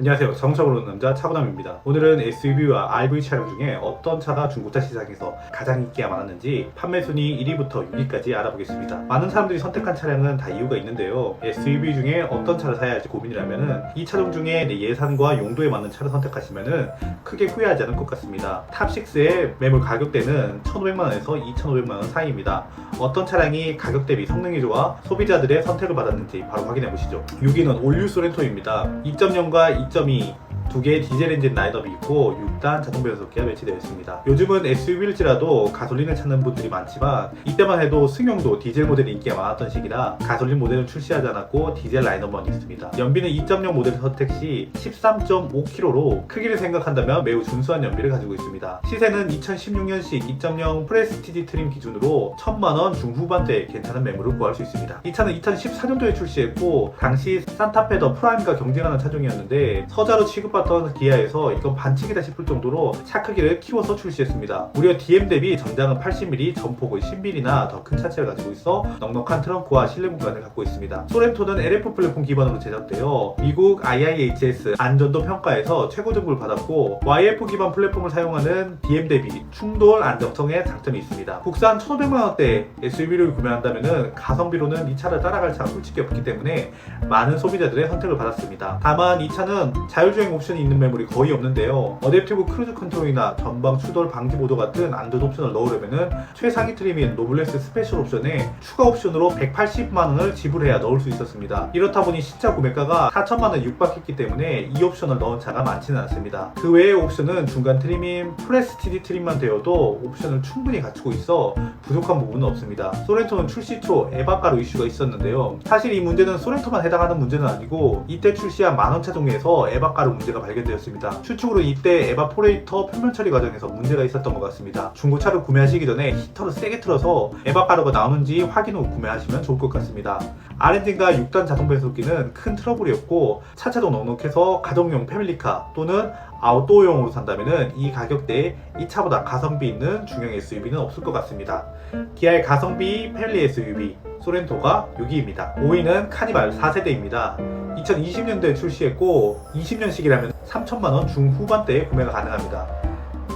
안녕하세요. 자동차 고르는 남자 차고남입니다. 오늘은 SUV와 RV 차량 중에 어떤 차가 중고차 시장에서 가장 인기가 많았는지 판매 순위 1위부터 6위까지 알아보겠습니다. 많은 사람들이 선택한 차량은 다 이유가 있는데요. SUV 중에 어떤 차를 사야 할지 고민이라면 이 차종 중에 내 예산과 용도에 맞는 차를 선택하시면 크게 후회하지 않을 것 같습니다. 탑6의 매물 가격대는 1,500만원에서 2,500만원 사이입니다. 어떤 차량이 가격 대비 성능이 좋아 소비자들의 선택을 받았는지 바로 확인해 보시죠. 6위는 올류 소렌토입니다. 2.0과 2.2 두 개의 디젤 엔진 라인업이 있고 6단 자동 변속기가 배치되어 있습니다. 요즘은 SUV일지라도 가솔린을 찾는 분들이 많지만 이때만 해도 승용도 디젤 모델이 인기가 많았던 시기라 가솔린 모델은 출시하지 않았고 디젤 라인업만 있습니다. 연비는 2.0 모델 선택 시 13.5kg로 크기를 생각한다면 매우 준수한 연비를 가지고 있습니다. 시세는 2016년식 2.0 프레스티지 트림 기준으로 1,000만원 중후반대에 괜찮은 매물을 구할 수 있습니다. 이 차는 2014년도에 출시했고 당시 산타페 더 프라임과 경쟁하는 차종이었는데 서자로 취급받았던 기아에서 이건 반칙이다 싶을 정도로 차 크기를 키워서 출시했습니다. 무려 DM 대비 전장은 80mm, 전폭은 10mm나 더 큰 차체를 가지고 있어 넉넉한 트렁크와 실내 공간을 갖고 있습니다. 소렌토는 LF 플랫폼 기반으로 제작되어 미국 IIHS 안전도 평가에서 최고 등급을 받았고 YF 기반 플랫폼을 사용하는 DM 대비 충돌 안정성에 장점이 있습니다. 국산 1,500만원대 SUV를 구매한다면 가성비로는 이 차를 따라갈 차가 솔직히 없기 때문에 많은 소비자들의 선택을 받았습니다. 다만 이 차는 자율주행 옵션이 있는 매물이 거의 없는데요. 어댑티브 크루즈 컨트롤이나 전방 추돌 방지 모드 같은 안전 옵션을 넣으려면 최상위 트림인 노블레스 스페셜 옵션에 추가 옵션으로 180만원을 지불해야 넣을 수 있었습니다. 이렇다 보니 신차 구매가가 4천만원 육박했기 때문에 이 옵션을 넣은 차가 많지는 않습니다. 그 외의 옵션은 중간 트림인 프레스티지 트림만 되어도 옵션을 충분히 갖추고 있어 부족한 부분은 없습니다. 소렌토는 출시 초 에바가로 이슈가 있었는데요. 사실 이 문제는 소렌토만 해당하는 문제는 아니고 이때 출시한 만원차 중에서 에바가로 문제가 발견되었습니다. 추측으로 이때 에바포레이터 표면 처리 과정에서 문제가 있었던 것 같습니다. 중고차를 구매하시기 전에 히터를 세게 틀어서 에바가루가 나오는지 확인 후 구매하시면 좋을 것 같습니다. R엔진과 6단 자동 변속기는 큰 트러블이었고 차체도 넉넉해서 가정용 패밀리카 또는 아웃도어용으로 산다면 이 가격대에 이 차보다 가성비 있는 중형 SUV는 없을 것 같습니다. 기아의 가성비 패밀리 SUV 소렌토가 6위입니다. 5위는 카니발 4세대입니다. 2020년도에 출시했고 20년식이라면 3천만원 중후반대에 구매가 가능합니다.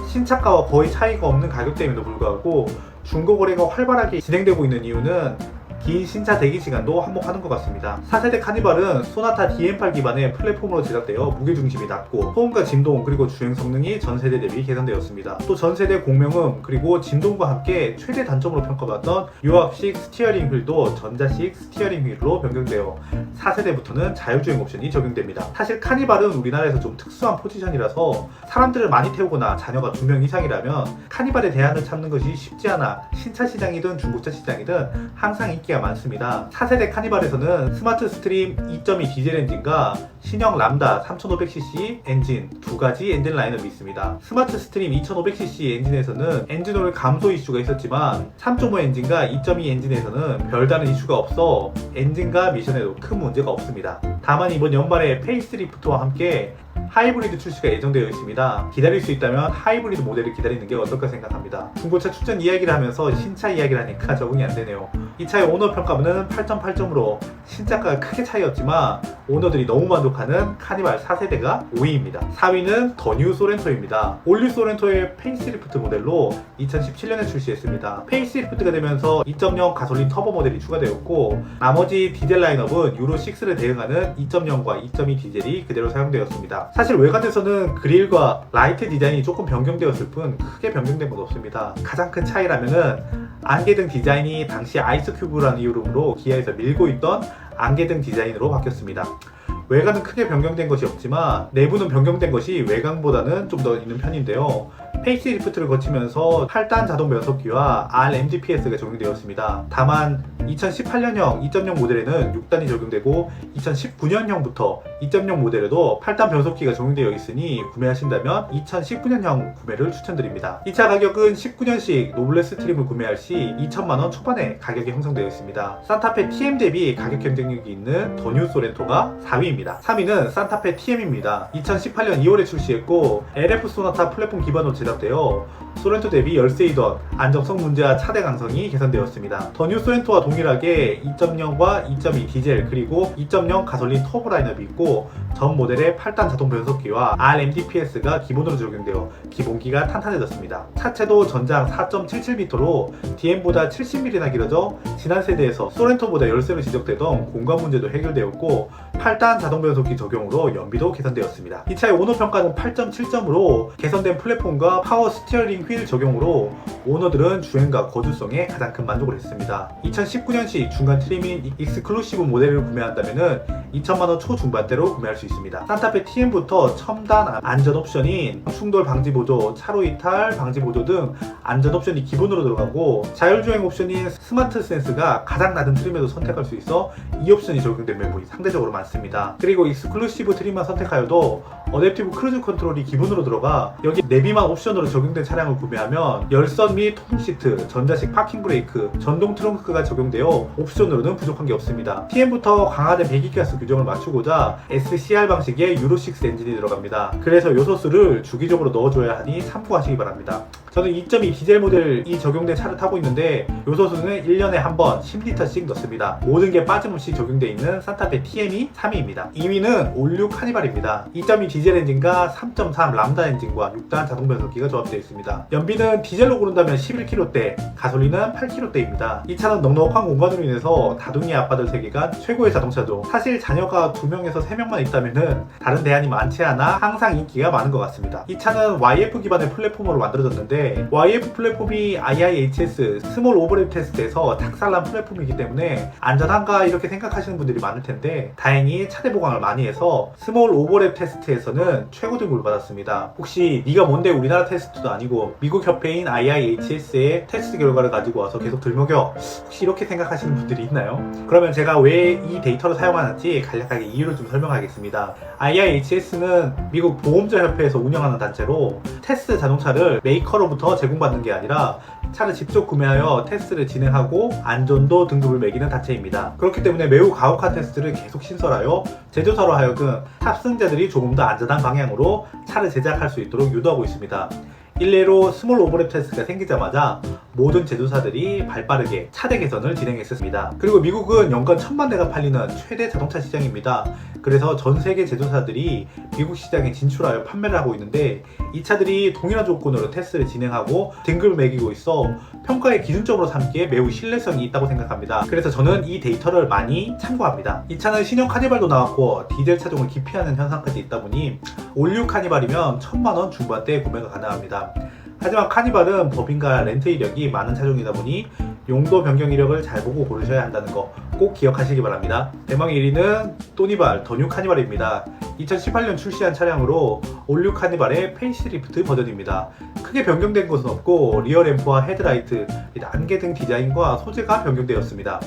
신차가와 거의 차이가 없는 가격대임에도 불구하고 중고거래가 활발하게 진행되고 있는 이유는 긴 신차 대기 시간도 한몫하는 것 같습니다. 4세대 카니발은 소나타 DM8 기반의 플랫폼으로 제작되어 무게중심이 낮고 소음과 진동 그리고 주행 성능이 전세대 대비 개선되었습니다. 또 전세대 공명음 그리고 진동과 함께 최대 단점으로 평가받던 유압식 스티어링 휠도 전자식 스티어링 휠로 변경되어 4세대부터는 자율주행 옵션이 적용됩니다. 사실 카니발은 우리나라에서 좀 특수한 포지션이라서 사람들을 많이 태우거나 자녀가 2명 이상이라면 카니발의 대안을 찾는 것이 쉽지 않아 신차 시장이든 중고차 시장이든 항상 인기가 많습니다. 4세대 카니발에서는 스마트 스트림 2.2 디젤 엔진과 신형 람다 3500cc 엔진 두 가지 엔진 라인업이 있습니다. 스마트 스트림 2500cc 엔진에서는 엔진오일 감소 이슈가 있었지만 3.5 엔진과 2.2 엔진에서는 별다른 이슈가 없어 엔진과 미션에도 큰 문제가 없습니다. 다만 이번 연말에 페이스리프트와 함께 하이브리드 출시가 예정되어 있습니다. 기다릴 수 있다면 하이브리드 모델을 기다리는 게 어떨까 생각합니다. 중고차 출전 이야기를 하면서 신차 이야기를 하니까 적응이 안 되네요. 이 차의 오너 평가는 8.8점으로 신차가가 크게 차이였지만 오너들이 너무 만족하는 카니발 4세대가 5위입니다. 4위는 더 뉴 소렌토입니다. 올류 소렌토의 페이스리프트 모델로 2017년에 출시했습니다. 페이스리프트가 되면서 2.0 가솔린 터보 모델이 추가되었고 나머지 디젤 라인업은 유로6를 대응하는 2.0과 2.2 디젤이 그대로 사용되었습니다. 사실 외관에서는 그릴과 라이트 디자인이 조금 변경되었을 뿐 크게 변경된 건 없습니다. 가장 큰 차이라면은 안개등 디자인이 당시 아이스큐브라는 이름으로 기아에서 밀고 있던 안개등 디자인으로 바뀌었습니다. 외관은 크게 변경된 것이 없지만 내부는 변경된 것이 외관보다는 좀 더 있는 편인데요. 페이스리프트를 거치면서 8단 자동 변속기와 RMGPS가 적용되었습니다. 다만 2018년형 2.0 모델에는 6단이 적용되고 2019년형부터 2.0 모델에도 8단 변속기가 적용되어 있으니 구매하신다면 2019년형 구매를 추천드립니다. 이 차 가격은 19년식 노블레스 트림을 구매할 시 2천만원 초반에 가격이 형성되어 있습니다. 산타페 TM 대비 가격 경쟁력이 있는 더 뉴 소렌토가 4위입니다. 3위는 산타페 TM입니다. 2018년 2월에 출시했고 LF 소나타 플랫폼 기반으로 제작되어 소렌토 대비 열세이던 안정성 문제와 차대 강성이 개선되었습니다. 더 뉴 소렌토와 동일하게 2.0과 2.2 디젤 그리고 2.0 가솔린 터보 라인업이 있고 전 모델의 8단 자동 변속기와 RMDPS가 기본으로 적용되어 기본기가 탄탄해졌습니다. 차체도 전장 4.77m로 DM보다 70mm나 길어져 지난 세대에서 소렌토보다 열세로 지적되던 공간 문제도 해결되었고 8단 자동 변속기 적용으로 연비도 개선되었습니다. 이 차의 오너 평가는 8.7점으로 개선된 플랫폼과 파워 스티어링 휠 적용으로 오너들은 주행과 거주성에 가장 큰 만족을 했습니다. 2019년식 중간 트림인 익스클루시브 모델을 구매한다면 2천만원 초중반대로 구매할 수 있습니다. 산타페 TM부터 첨단 안전 옵션인 충돌 방지 보조, 차로 이탈 방지 보조 등 안전 옵션이 기본으로 들어가고 자율주행 옵션인 스마트 센스가 가장 낮은 트림에도 선택할 수 있어 이 옵션이 적용된 메모리 상대적으로 많습니다. 그리고 익스클루시브 트림만 선택하여도 어댑티브 크루즈 컨트롤이 기본으로 들어가 여기 내비만 옵션으로 적용된 차량을 구매하면 열선 및 통시트, 전자식 파킹 브레이크, 전동 트렁크가 적용되어 옵션으로는 부족한 게 없습니다. TM부터 강화된 배기가스 규정을 맞추고자 SCR 방식의 유로6 엔진이 들어갑니다. 그래서 요소수를 주기적으로 넣어줘야 하니 참고하시기 바랍니다. 저는 2.2 디젤 모델이 적용된 차를 타고 있는데 요소수는 1년에 한 번 10리터씩 넣습니다. 모든 게 빠짐없이 적용되어 있는 산타페 TM이 3위입니다. 2위는 올류 카니발입니다. 2.2 디젤 엔진과 3.3 람다 엔진과 6단 자동 변속기가 조합되어 있습니다. 연비는 디젤로 고른다면 11km대, 가솔린은 8km대입니다. 이 차는 넉넉한 공간으로 인해서 다둥이 아빠들 세계관 최고의 자동차죠. 사실 자녀가 2명에서 3명만 있다면 다른 대안이 많지 않아 항상 인기가 많은 것 같습니다. 이 차는 YF 기반의 플랫폼으로 만들어졌는데 YF 플랫폼이 IIHS 스몰 오버랩 테스트에서 탁살난 플랫폼이기 때문에 안전한가 이렇게 생각하시는 분들이 많을 텐데 다행히 차대 보강을 많이 해서 스몰 오버랩 테스트에서는 최고 등급을 받았습니다. 혹시 네가 뭔데 우리나라 테스트도 아니고 미국 협회인 IIHS의 테스트 결과를 가지고 와서 계속 들먹여 혹시 이렇게 생각하시는 분들이 있나요? 그러면 제가 왜 이 데이터를 사용하는지 간략하게 이유를 좀 설명하겠습니다. IIHS는 미국 보험자 협회에서 운영하는 단체로 테스트 자동차를 메이커로부터 제공받는 게 아니라 차를 직접 구매하여 테스트를 진행하고 안전도 등급을 매기는 단체입니다. 그렇기 때문에 매우 가혹한 테스트를 계속 신설하여 제조사로 하여금 탑승자들이 조금 더 안전한 방향으로 차를 제작할 수 있도록 유도하고 있습니다. 일례로 스몰 오버랩 테스트가 생기자마자 모든 제조사들이 발빠르게 차대 개선을 진행했었습니다. 그리고 미국은 연간 1000만 대가 팔리는 최대 자동차 시장입니다. 그래서 전 세계 제조사들이 미국 시장에 진출하여 판매를 하고 있는데 이 차들이 동일한 조건으로 테스트를 진행하고 등급을 매기고 있어 평가의 기준점으로 삼기에 매우 신뢰성이 있다고 생각합니다. 그래서 저는 이 데이터를 많이 참고합니다. 이 차는 신형 카니발도 나왔고 디젤 차종을 기피하는 현상까지 있다 보니 올류 카니발이면 1000만원 중반대에 구매가 가능합니다. 하지만 카니발은 법인과 렌트 이력이 많은 차종이다 보니 용도 변경 이력을 잘 보고 고르셔야 한다는 거 꼭 기억하시기 바랍니다. 대망의 1위는 또니발 더 뉴 카니발입니다. 2018년 출시한 차량으로 올류 카니발의 페이스리프트 버전입니다. 크게 변경된 것은 없고 리어 램프와 헤드라이트, 안개등 디자인과 소재가 변경되었습니다.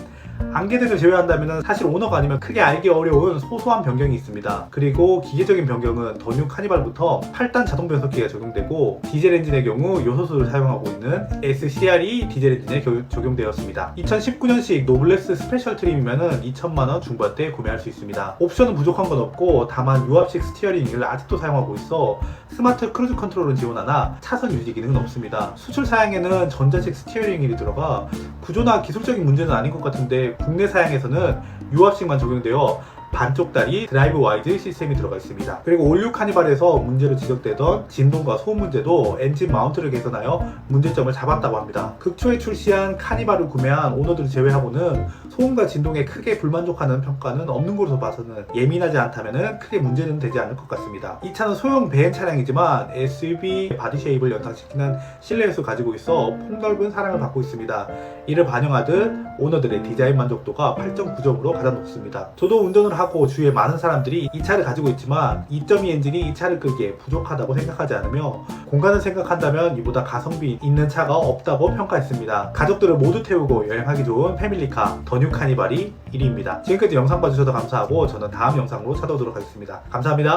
안개등을 제외한다면 사실 오너가 아니면 크게 알기 어려운 소소한 변경이 있습니다. 그리고 기계적인 변경은 더 뉴 카니발부터 8단 자동 변속기가 적용되고 디젤 엔진의 경우 요소수를 사용하고 있는 SCR이 디젤 엔진에 적용되었습니다. 2019년식 노블레스 스페셜 트림이면 2천만원 중반대에 구매할 수 있습니다. 옵션은 부족한 건 없고 다만 유압식 스티어링을 아직도 사용하고 있어 스마트 크루즈 컨트롤은 지원하나 차선 유지 기능은 없습니다. 수출 사양에는 전자식 스티어링 휠이 들어가 구조나 기술적인 문제는 아닌 것 같은데 국내 사양에서는 유압식만 적용되어 반쪽 다리 드라이브 와이드 시스템이 들어가 있습니다. 그리고 올류 카니발에서 문제로 지적되던 진동과 소음 문제도 엔진 마운트를 개선하여 문제점을 잡았다고 합니다. 극초에 출시한 카니발을 구매한 오너들을 제외하고는 소음과 진동에 크게 불만족하는 평가는 없는 것으로 봐서는 예민하지 않다면 크게 문제는 되지 않을 것 같습니다. 이 차는 소형 배행 차량이지만 SUV 바디 쉐입을 연상시키는 실내에서 가지고 있어 폭넓은 사랑을 받고 있습니다. 이를 반영하듯 오너들의 디자인 만족도가 8.9점으로 가장 높습니다. 저도 운전을 하고 주위에 많은 사람들이 이 차를 가지고 있지만 2.2 엔진이 이 차를 끌기에 부족하다고 생각하지 않으며 공간을 생각한다면 이보다 가성비 있는 차가 없다고 평가했습니다. 가족들을 모두 태우고 여행하기 좋은 패밀리카 더 뉴 카니발이 1위입니다. 지금까지 영상 봐주셔서 감사하고 저는 다음 영상으로 찾아오도록 하겠습니다. 감사합니다.